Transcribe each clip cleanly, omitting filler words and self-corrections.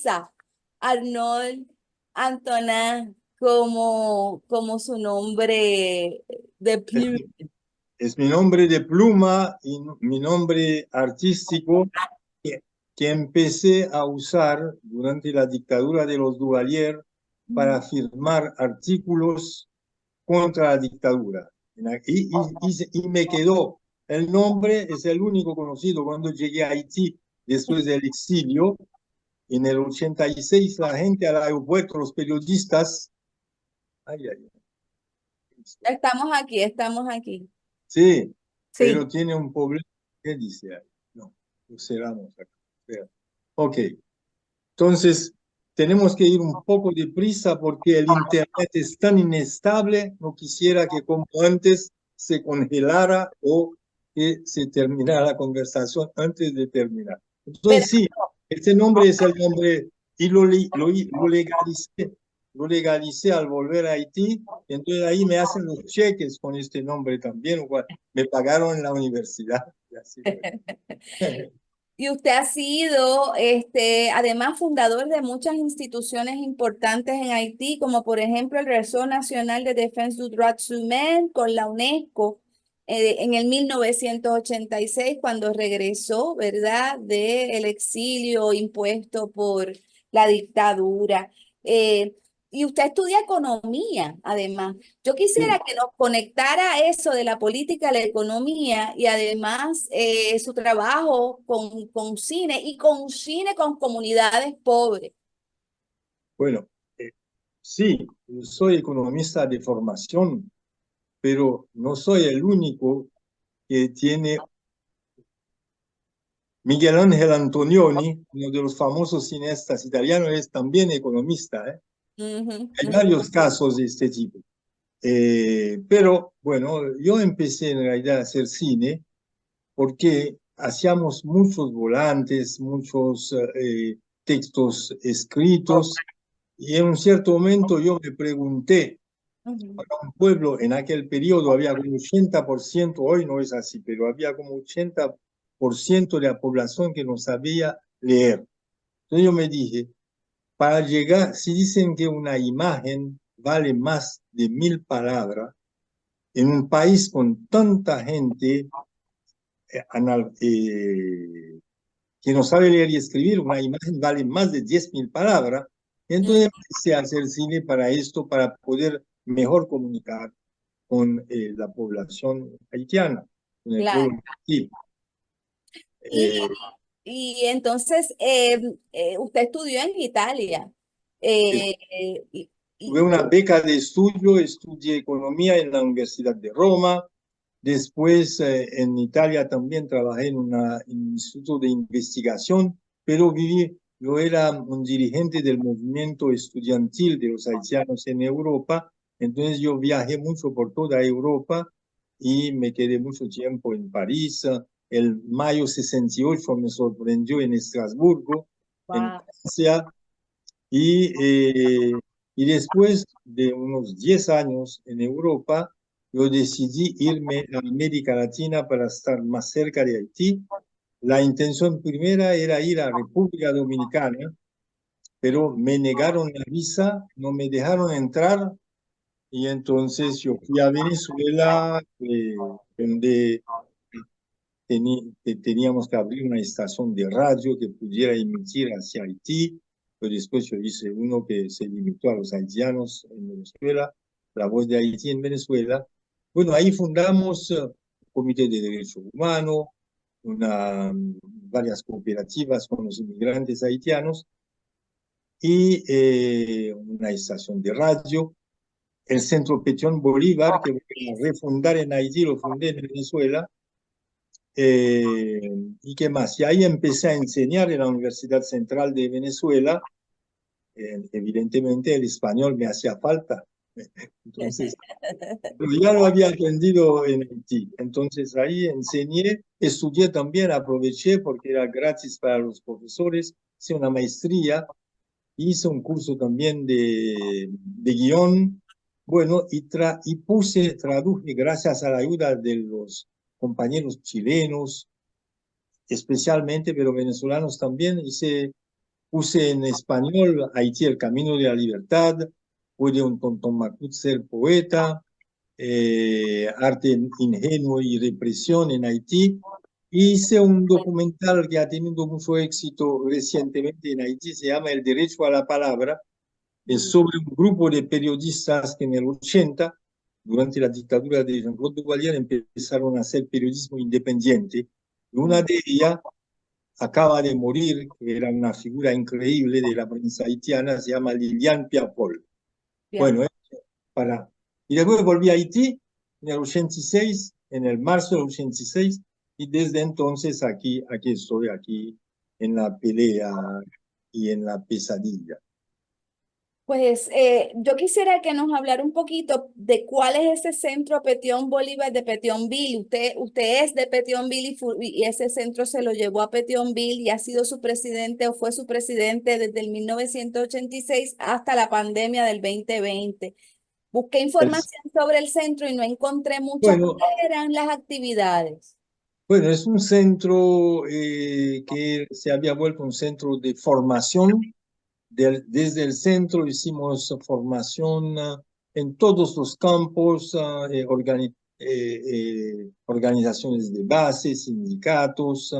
Elisa Arnold Antonin como su nombre de Es, plume. es mi nombre de pluma y mi nombre artístico que, que empecé a usar durante la dictadura de los Duvalier para firmar artículos contra la dictadura. Y me quedó. El nombre es el único conocido cuando llegué a Haití después del exilio. En el 86 la gente al aeropuerto, los periodistas, ay, ay, ay, Estamos aquí, estamos aquí. sí, Sí. pero tiene un problema. ¿Qué dice ahí? No, lo cerramos acá. Espera. Ok, entonces tenemos que ir un poco deprisa porque el internet es tan inestable. No quisiera que como antes se congelara o que se terminara la conversación antes de terminar. Pero Entonces sí, este nombre es el nombre y lo legalicé al volver a Haití. Y entonces ahí me hacen los cheques con este nombre también, o sea, me pagaron en la universidad. Y así fue. y usted ha sido, además, fundador de muchas instituciones importantes en Haití, como por ejemplo el Réseau National de Défense du Droits Humains con la UNESCO en el 1986, cuando regresó, ¿verdad?, del exilio impuesto por la dictadura. Eh, y usted estudia economía, además. Yo quisiera Sí. que nos conectara eso de la política a la economía y además su trabajo con cine y con cine con comunidades pobres. Bueno, sí, soy economista de formación, pero no soy el único que tiene. Miguel Ángel Antonioni, uno de los famosos cineastas italianos, es también economista, ¿eh? Ujú, Hay ujú. varios casos de este tipo. Pero bueno, yo empecé en realidad a hacer cine porque hacíamos muchos volantes, muchos textos escritos, y en un cierto momento yo me pregunté, Ujú. para un pueblo en aquel periodo había como 80%, hoy no es así, pero había como 80% de la población que no sabía leer. Entonces yo me dije, para llegar, si dicen que una imagen vale más de 1000 palabras, en un país con tanta gente que no sabe leer y escribir, una imagen vale más de 10.000 palabras. Entonces empecé a hacer cine para esto, para poder mejor comunicar con la población haitiana, con el pueblo Claro. haití. Y, Eh, y entonces usted estudió en Italia. es- Eh, y, Tuve y- una beca de estudio, estudié economía en la Universidad de Roma. Después en Italia también trabajé en un instituto de investigación, pero yo era un dirigente del movimiento estudiantil de los haitianos en Europa. Entonces yo viajé mucho por toda Europa y me quedé mucho tiempo en París. El mayo 68 me sorprendió en Estrasburgo, en Wow. Francia, y después de unos 10 años en Europa, yo decidí irme a América Latina para estar más cerca de Haití. La intención primera era ir a República Dominicana, pero me negaron la visa, no me dejaron entrar y entonces yo fui a Venezuela, donde teníamos que abrir una estación de radio que pudiera emitir hacia Haití, pero después yo hice uno que se limitó a los haitianos en Venezuela, La Voz de Haití en Venezuela. Bueno, ahí fundamos un comité de derechos humanos, varias cooperativas con los inmigrantes haitianos y una estación de radio. El Centro Petion Bolívar, que voy a refundar en Haití, lo fundé en Venezuela. Eh, ¿Y qué más? Y ahí empecé a enseñar en la Universidad Central de Venezuela. Evidentemente el español me hacía falta. Entonces, pero ya lo había aprendido en Haití. Entonces ahí enseñé, estudié también, aproveché porque era gratis para los profesores. Hice una maestría, hice un curso también de guión. Bueno, traduje gracias a la ayuda de los compañeros chilenos, especialmente, pero venezolanos también. Hice puse en español Haití, el camino de la libertad, puede un Tonton Macut ser poeta, arte ingenuo y represión en Haití. Hice un documental que ha tenido mucho éxito recientemente en Haití, se llama El Derecho a la Palabra, es sobre un grupo de periodistas que en el 80, durante la dictadura de Jean-Claude Duvalier, empezaron a hacer periodismo independiente. Y una de ellas acaba de morir, que era una figura increíble de la prensa haitiana, se llama Liliane Piapol. Bien. Bueno, para... Y después volví a Haití en el 86, en el marzo del 86, y desde entonces aquí estoy, aquí en la pelea y en la pesadilla. Pues yo quisiera que nos hablara un poquito de cuál es ese centro Petión Bolívar de Petionville. Usted es de Petionville y ese centro se lo llevó a Petionville y ha sido su presidente o fue su presidente desde el 1986 hasta la pandemia del 2020. Busqué El- información sobre el centro y no encontré mucho. bueno, ¿Cuáles eran las actividades? bueno, es un centro que se había vuelto un centro de formación. Desde el centro hicimos formación en todos los campos, organizaciones de base, sindicatos,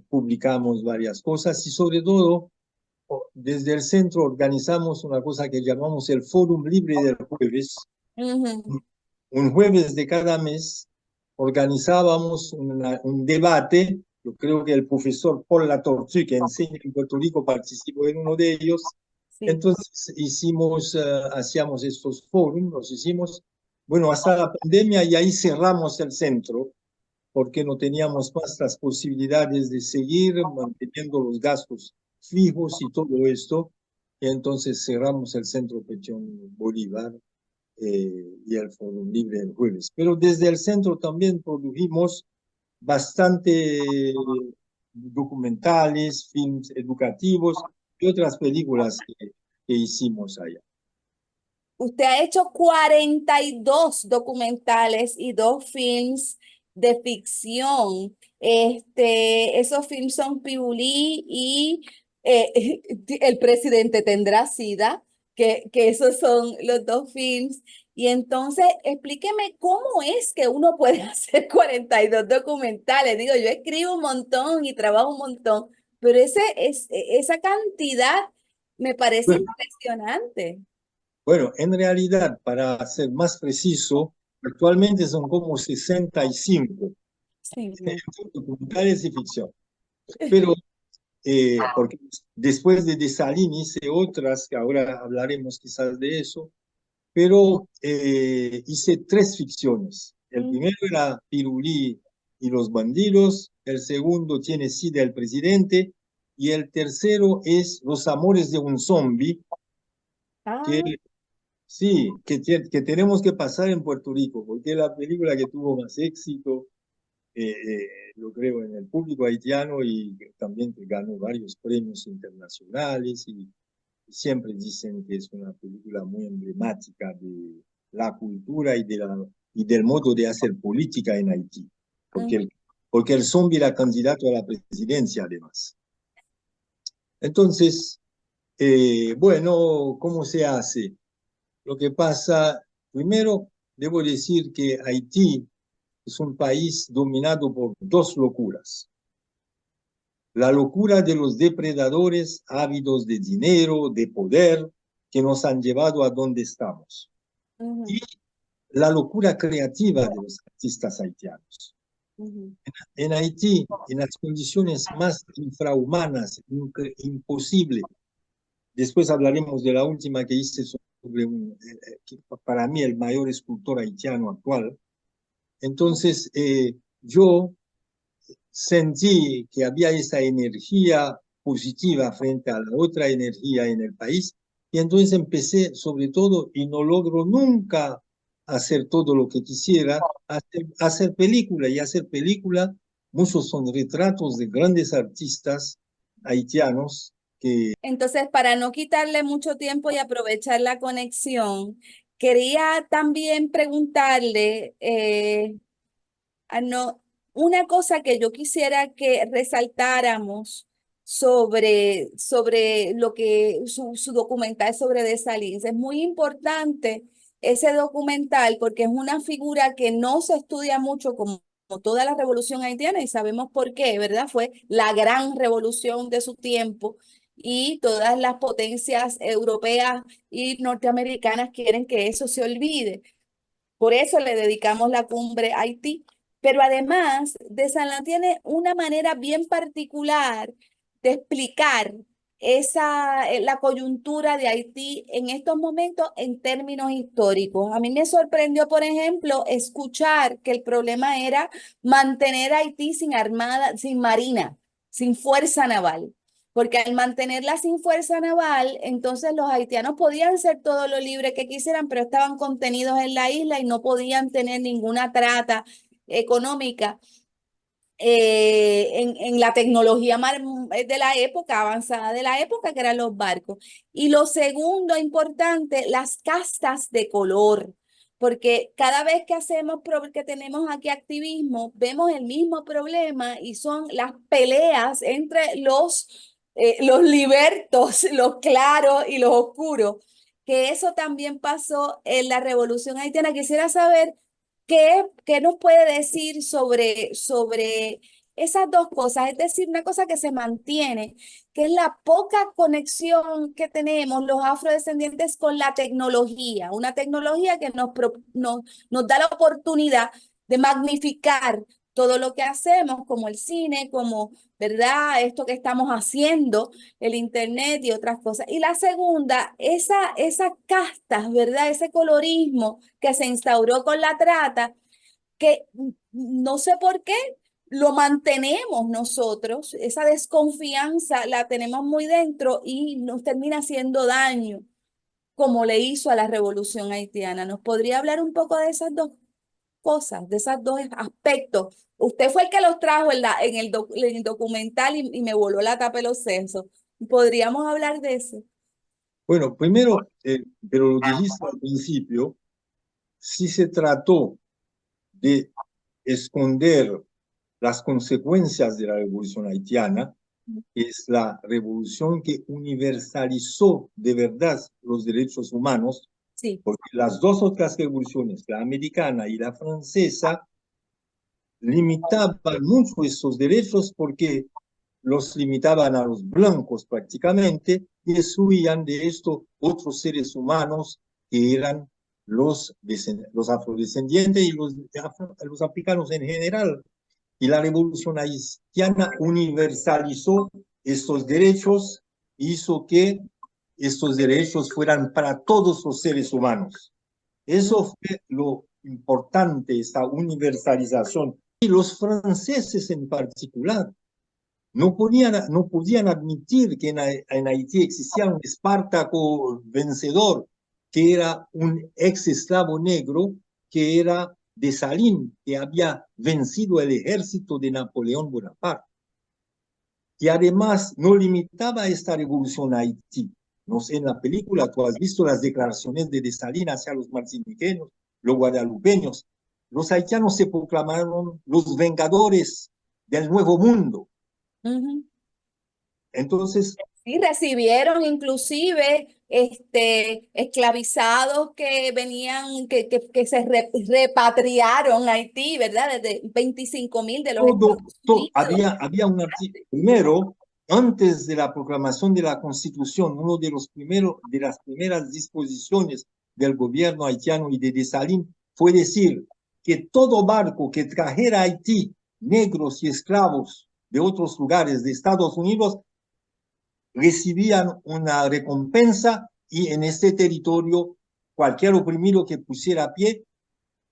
publicamos varias cosas y sobre todo desde el centro organizamos una cosa que llamamos el Fórum Libre del Jueves. Ujú. Un jueves de cada mes organizábamos un debate. Yo creo que el profesor Paul Latortue, que enseña en Puerto Rico, participó en uno de ellos. Sí. Entonces hacíamos estos foros, los hicimos, bueno, hasta la pandemia y ahí cerramos el centro porque no teníamos más las posibilidades de seguir manteniendo los gastos fijos y todo esto. Y entonces cerramos el centro Peción Bolívar y el Foro Libre el jueves. Pero desde el centro también produjimos bastante documentales, films educativos y otras películas que hicimos allá. Usted ha hecho 42 documentales y 2 films de ficción. Esos films son Pibulí y El presidente tendrá SIDA, que esos son los 2 films. Y entonces, explíqueme cómo es que uno puede hacer 42 documentales. Digo, yo escribo un montón y trabajo un montón, pero esa cantidad me parece Bueno, impresionante. bueno, en realidad, para ser más preciso, actualmente son como 65 Sí. documentales y ficción. Pero porque después de Desalín hice otras, que ahora hablaremos quizás de eso, pero hice 3 ficciones. El Ujú. primero era Pirulí y los bandidos, el segundo tiene Sida el presidente, y el tercero es Los amores de un zombie, que Ah, sí, que tenemos que pasar en Puerto Rico, porque es la película que tuvo más éxito, yo creo, en el público haitiano y también que ganó varios premios internacionales y siempre dicen que es una película muy emblemática de la cultura y del modo de hacer política en Haití, porque ujú. porque el zombie era candidato a la presidencia además. Entonces, bueno, ¿cómo se hace? Lo que pasa, primero, debo decir que Haití es un país dominado por 2 locuras. La locura de los depredadores ávidos de dinero, de poder, que nos han llevado a donde estamos. Y Ujú, la locura creativa de los artistas haitianos. ujú. En Haití, en las condiciones más infrahumanas, imposible. Después hablaremos de la última que hice sobre para mí el mayor escultor haitiano actual. Entonces, yo sentí que había esa energía positiva frente a la otra energía en el país y entonces empecé sobre todo, y no logro nunca hacer todo lo que quisiera, hacer película y hacer película. Muchos son retratos de grandes artistas haitianos que, Entonces, para no quitarle mucho tiempo y aprovechar la conexión, quería también preguntarle, no, una cosa que yo quisiera que resaltáramos sobre lo que su documental sobre Dessalines. Es muy importante ese documental porque es una figura que no se estudia mucho como toda la revolución haitiana y sabemos por qué, ¿verdad? Fue la gran revolución de su tiempo y todas las potencias europeas y norteamericanas quieren que eso se olvide. Por eso le dedicamos la cumbre a Haití. Pero además, de Desalán tiene una manera bien particular de explicar la coyuntura de Haití en estos momentos en términos históricos. A mí me sorprendió, por ejemplo, escuchar que el problema era mantener a Haití sin armada, sin marina, sin fuerza naval. Porque al mantenerla sin fuerza naval, entonces los haitianos podían ser todo lo libre que quisieran, pero estaban contenidos en la isla y no podían tener ninguna trata económica en la tecnología de la época, avanzada de la época, que eran los barcos. Y lo segundo importante, las castas de color. Porque cada vez que que tenemos aquí activismo, vemos el mismo problema y son las peleas entre los libertos, los claros y los oscuros, que eso también pasó en la Revolución Haitiana. Quisiera saber qué nos puede decir sobre esas dos cosas, es decir, una cosa que se mantiene, que es la poca conexión que tenemos los afrodescendientes con la tecnología, una tecnología que nos da la oportunidad de magnificar todo lo que hacemos, como el cine, como, ¿verdad? Esto que estamos haciendo, el internet y otras cosas. Y la segunda, esas castas, ¿verdad? Ese colorismo que se instauró con la trata, que no sé por qué lo mantenemos nosotros, esa desconfianza la tenemos muy dentro y nos termina haciendo daño, como le hizo a la revolución haitiana. ¿Nos podría hablar un poco de esas dos cosas, de esos dos aspectos? Usted fue el que los trajo en el documental y me voló la tapa de los sesos. ¿Podríamos hablar de eso? Bueno, primero, pero lo dijiste al principio, si se trató de esconder las consecuencias de la revolución haitiana, es la revolución que universalizó de verdad los derechos humanos, Sí. porque las dos otras revoluciones, la americana y la francesa, limitaban mucho estos derechos porque los limitaban a los blancos prácticamente y excluían de esto otros seres humanos que eran los afrodescendientes y los africanos en general. Y la revolución haitiana universalizó estos derechos, hizo que estos derechos fueran para todos los seres humanos. Eso fue lo importante, esta universalización. Y los franceses en particular no podían admitir que en Haití existía un Espartaco vencedor, que era un ex esclavo negro, que era Dessalines, que había vencido el ejército de Napoleón Bonaparte. Y además no limitaba esta revolución a Haití. No sé, en la película tú has visto las declaraciones de Dessalines hacia los martiniqueños, los guadalupeños. Los haitianos se proclamaron los vengadores del nuevo mundo. Ujú. Entonces, Sí, recibieron inclusive esclavizados que venían, que se repatriaron a Haití, ¿verdad? Desde 25.000 de los Estados Unidos. había un artículo. Primero, antes de la proclamación de la Constitución, uno de los primeros, de las primeras disposiciones del gobierno haitiano y de Dessalines fue decir que todo barco que trajera a Haití negros y esclavos de otros lugares de Estados Unidos recibían una recompensa y en este territorio cualquier oprimido que pusiera a pie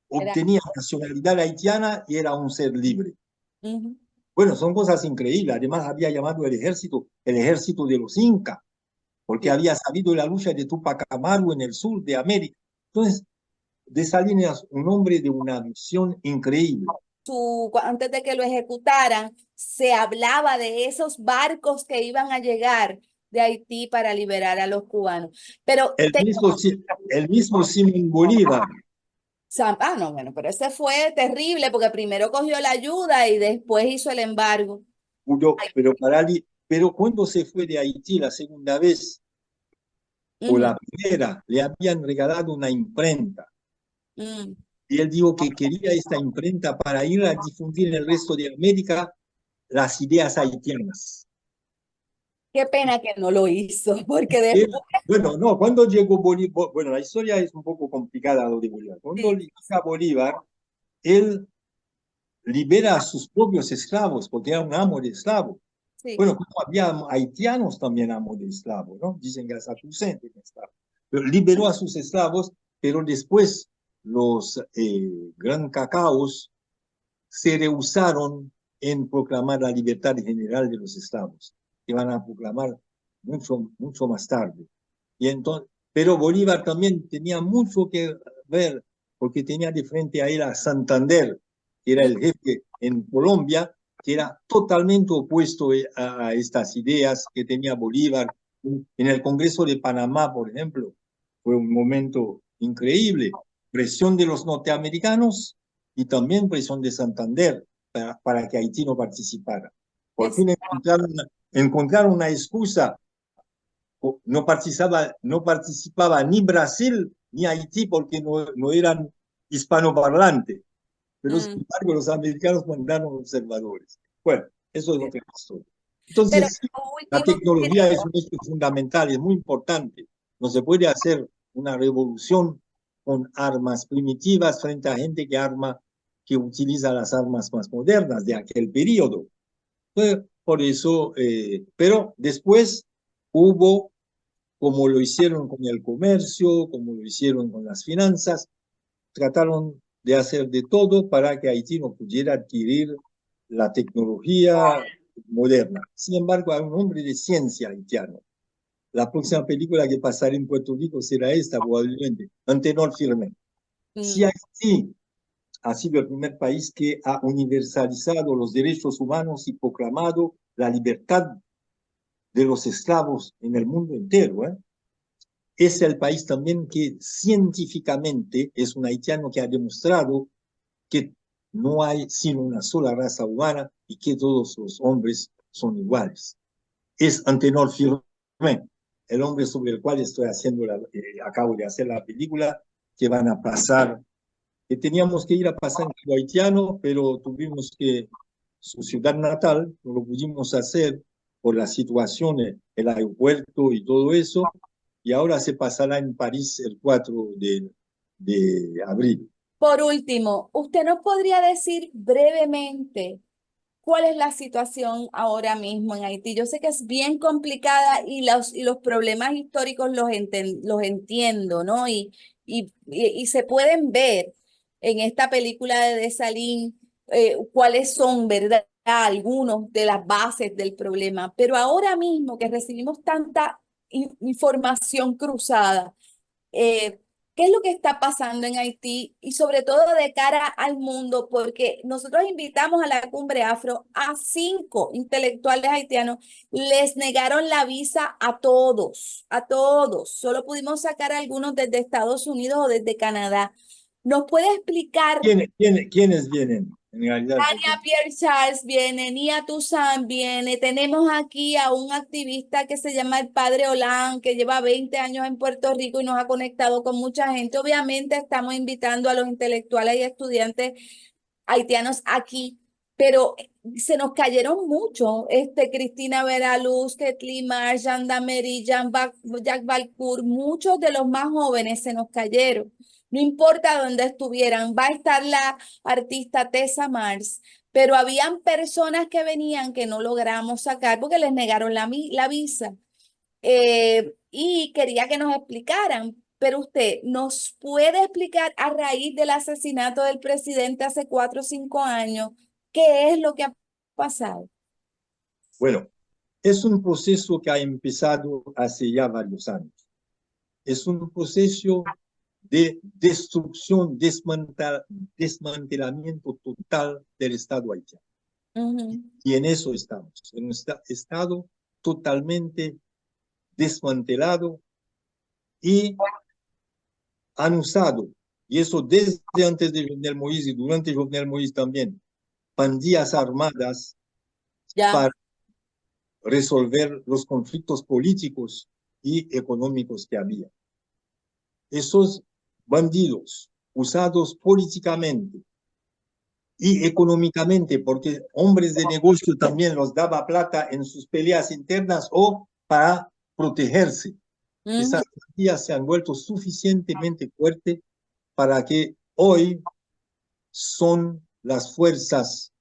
Era, obtenía nacionalidad haitiana y era un ser libre. ujú. Bueno, son cosas increíbles. Además, había llamado el ejército de los incas, porque Sí. había sabido la lucha de Tupac Amaru en el sur de América. Entonces, Dessalines, un hombre de una visión increíble. Antes de que lo ejecutaran, se hablaba de esos barcos que iban a llegar de Haití para liberar a los cubanos. Pero El mismo, el mismo Simón Bolívar, No, bueno, pero ese fue terrible porque primero cogió la ayuda y después hizo el embargo. pero pero cuando se fue de Haití la segunda vez, o Ujú, la primera, le habían regalado una imprenta. mm. Y él dijo que quería esta imprenta para ir a difundir en el resto de América las ideas haitianas. Qué pena que no lo hizo, porque Él, después, bueno, no, cuando llegó Bolívar, bueno, la historia es un poco complicada lo de Bolívar. Cuando sí, llega Bolívar, él libera a sus propios esclavos, porque era un amo de esclavos. sí, Bueno, como había haitianos también amos de esclavos, ¿no? Dicen que hasta Tucente esclavo. Pero liberó a sus esclavos, pero después los gran cacaos se rehusaron en proclamar la libertad general de los esclavos, que van a proclamar mucho más tarde. Y entonces, pero Bolívar también tenía mucho que ver, porque tenía de frente a él a Santander, que era mm, el jefe en Colombia, que era totalmente opuesto a estas ideas que tenía Bolívar. En el Congreso de Panamá, por ejemplo, fue un momento increíble. Presión de los norteamericanos y también presión de Santander para que Haití no participara. Por es, fin encontraron una excusa. No participaba ni Brasil ni Haití porque no eran hispanoparlantes. Pero sin mm, embargo los americanos mandaron observadores. Bueno, eso es lo es- que pasó. pero Entonces, sí, lo la último que tecnología es un hecho fundamental, es muy importante. No se puede hacer una revolución con armas primitivas frente a gente que utiliza las armas más modernas de aquel periodo. Por eso, pero después hubo, como lo hicieron con el comercio, como lo hicieron con las finanzas, trataron de hacer de todo para que Haití no pudiera adquirir la tecnología moderna. Sin embargo, hay un hombre de ciencia haitiano. La próxima película que pasará en Puerto Rico será esta, probablemente, Antenor Firme. Si mm, Haití ha sido el primer país que ha universalizado los derechos humanos y proclamado la libertad de los esclavos en el mundo entero, ¿eh? Es el país también que científicamente es un haitiano que ha demostrado que no hay sino una sola raza humana y que todos los hombres son iguales. Es Antenor Firme, el hombre sobre el cual acabo de hacer la película, que van a pasar, que teníamos que ir a pasar en lo haitiano, pero tuvimos que, su ciudad natal, no lo pudimos hacer por la situación, el aeropuerto y todo eso, y ahora se pasará en París el 4 de abril. por último, ¿usted nos podría decir brevemente cuál es la situación ahora mismo en Haití? Yo sé que es bien complicada y los problemas históricos los entiendo, ¿no? Y se pueden ver en esta película de Dessalines cuáles son, ¿verdad? Algunos de las bases del problema. Pero ahora mismo que recibimos tanta información cruzada, eh, qué es lo que está pasando en Haití y sobre todo de cara al mundo, porque nosotros invitamos a la Cumbre Afro a 5 intelectuales haitianos, les negaron la visa a todos, solo pudimos sacar a algunos desde Estados Unidos o desde Canadá. ¿Nos puede explicar? ¿Quiénes vienen? En realidad, porque Tania Pierre Charles viene, Nia Toussaint viene, tenemos aquí a un activista que se llama el Padre Olan, que lleva 20 años en Puerto Rico y nos ha conectado con mucha gente. Obviamente estamos invitando a los intelectuales y estudiantes haitianos aquí, pero se nos cayeron mucho, Cristina Veraluz, Ketli Mar, Jean Damery, Jack Balcour, muchos de los más jóvenes se nos cayeron. No importa dónde estuvieran, va a estar la artista Tessa Mars, pero habían personas que venían que no logramos sacar porque les negaron la visa. Y quería que nos explicaran, pero usted nos puede explicar a raíz del asesinato del presidente hace 4 o 5 años, qué es lo que ha pasado. bueno, es un proceso que ha empezado hace ya varios años. Es un proceso de destrucción, desmantelamiento total del Estado haitiano. Ujú. Y en eso estamos, en un Estado totalmente desmantelado y han usado, y eso desde antes de Jovenel Moïse y durante Jovenel Moïse también, pandillas armadas Ya. para resolver los conflictos políticos y económicos que había. Esos bandidos usados políticamente y económicamente, porque hombres de negocio también los daba plata en sus peleas internas o para protegerse. Esas pandillas se han vuelto suficientemente fuertes para que hoy son las fuerzas,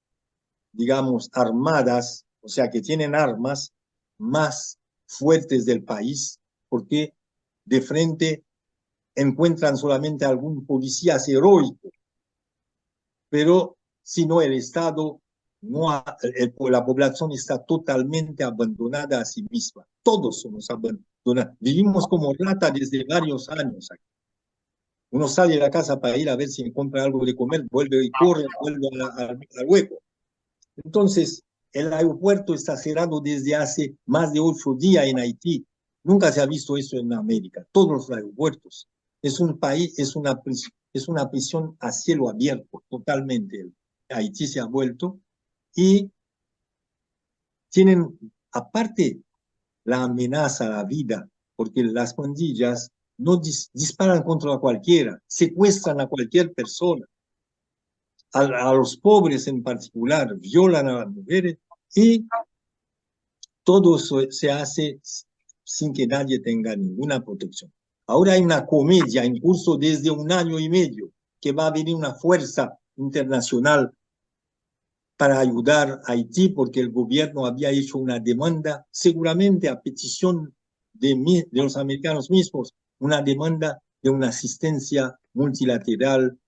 digamos, armadas, o sea, que tienen armas más fuertes del país, porque de frente encuentran solamente algún policía heroico, pero si no el Estado, la población está totalmente abandonada a sí misma. Todos somos abandonados. Vivimos como rata desde varios años aquí. Uno sale de la casa para ir a ver si encuentra algo de comer, vuelve y corre, vuelve al hueco. Entonces, el aeropuerto está cerrado desde hace más de 8 días en Haití. Nunca se ha visto eso en América. Todos los aeropuertos. Es un país, es una prisión a cielo abierto, totalmente. Haití se ha vuelto y tienen, aparte, la amenaza a la vida, porque las pandillas no disparan contra cualquiera, secuestran a cualquier persona, a los pobres en particular, violan a las mujeres y todo eso se hace sin que nadie tenga ninguna protección. Ahora hay una comedia en curso desde 1 año y medio que va a venir una fuerza internacional para ayudar a Haití porque el gobierno había hecho una demanda, seguramente a petición de los americanos mismos, una demanda de una asistencia multilateral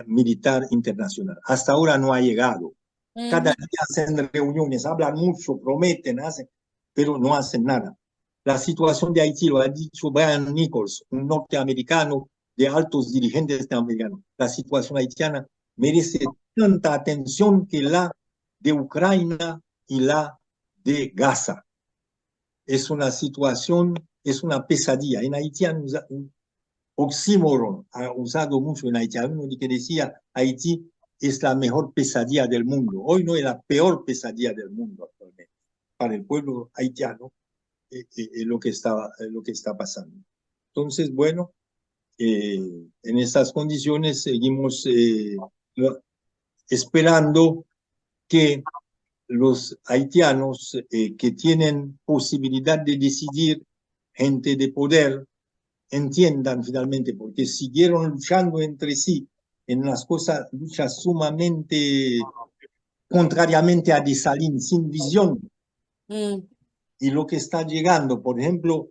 militar internacional. Hasta ahora no ha llegado. Cada día hacen reuniones, hablan mucho, prometen, hacen, pero no hacen nada. La situación de Haití lo ha dicho Brian Nichols, un norteamericano de altos dirigentes americanos. La situación haitiana merece tanta atención que la de Ucrania y la de Gaza. Es una situación, es una pesadilla. En Haití han usado un oxímoron, ha usado mucho en Haití. Uno que decía, Haití es la mejor pesadilla del mundo. Hoy no es la peor pesadilla del mundo actualmente. Para el pueblo haitiano lo que está pasando. Entonces, bueno, en estas condiciones seguimos esperando que los haitianos que tienen posibilidad de decidir, gente de poder, entiendan finalmente, porque siguieron luchando entre sí en unas cosas, luchas sumamente contrariamente a Dessalines, sin visión. Y lo que está llegando, por ejemplo,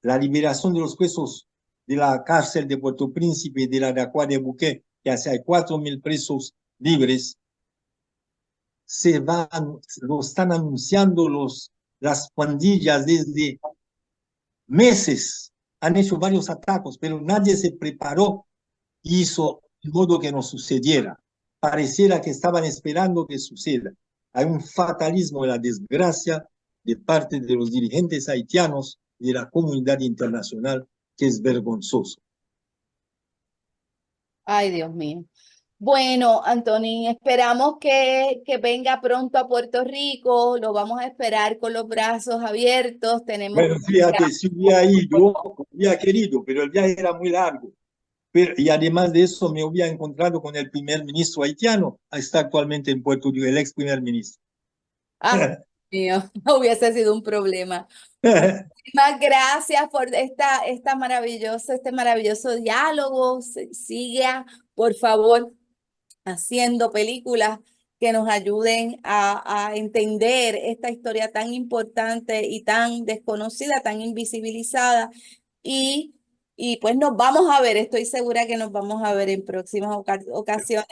la liberación de los presos de la cárcel de Puerto Príncipe y de la de Acua de Buque, que hace hay 4.000 presos libres, lo están anunciando las pandillas desde meses. Han hecho varios ataques, pero nadie se preparó y hizo de modo que no sucediera. Pareciera que estaban esperando que suceda. Hay un fatalismo de la desgracia de parte de los dirigentes haitianos y de la comunidad internacional que es vergonzoso. Ay, Dios mío. Bueno, Antonín, esperamos que venga pronto a Puerto Rico. Lo vamos a esperar con los brazos abiertos. Tenemos Bueno, fíjate, si hubiera ido, hubiera querido, pero el viaje era muy largo. Y además de eso, me hubiera encontrado con el primer ministro haitiano, está actualmente en Puerto Rico, el ex primer ministro. Ah, mío, hubiese sido un problema. Muchísimas gracias por este maravilloso diálogo. Siga, por favor, haciendo películas que nos ayuden a entender esta historia tan importante y tan desconocida, tan invisibilizada. Y, y pues nos vamos a ver, estoy segura que nos vamos a ver en próximas ocasiones.